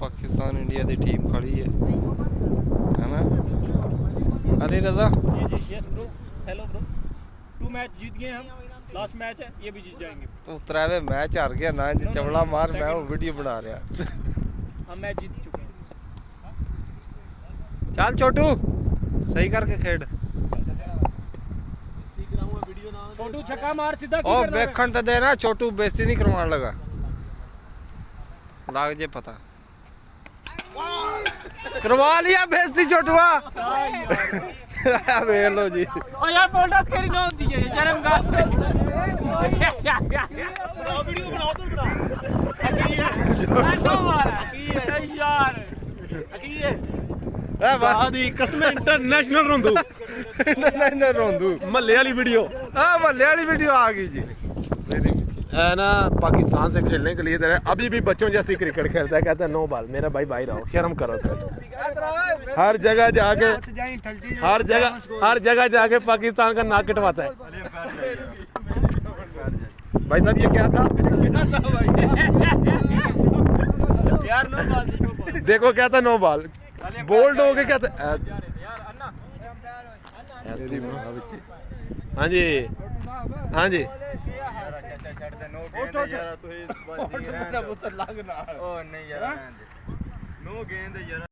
Pakistan India की team खड़ी है ना। अली रजा जी जी yes bro hello bro 2 match जीत गए हम लास्ट मैच है ये भी जीत जाएंगे। तो त्रावे मैच हार गया ना जी चवड़ा मार मैं वो वीडियो बना रहा हम मैच जीत चुके हैं। चल छोटू सही करके खेड छोटू छक्का मार सीधा ओ वेखण तो देना छोटू बेइज्जती नहीं करवाने लगा लाग जे पता करवा लिया बेइज्जती छोटुआ वेख लो जी ओ यार पोल्टास केरी ना होती है शर्म कर वीडियो बनाओ तो बना दो बार यार की है बादी कसम इंटरनेशनल रोंदू इंटरनेशनल रोंदू महल्ले वाली वीडियो महल्ले वाली वीडियो आ गई जी है ना। पाकिस्तान से खेलने के लिए तेरे अभी भी बच्चों जैसी क्रिकेट खेलता है, कहता है नो बॉल। मेरा भाई भाई रहो शर्म करो थोड़ा। हर जगह जाके पाकिस्तान का नाक कटवाता है। भाई साहब ये क्या था यार नो बॉल देखो क्या था नो बॉल बोल्ड हो गए क्या था। हाँ जी हाँ जी नो गेंद यार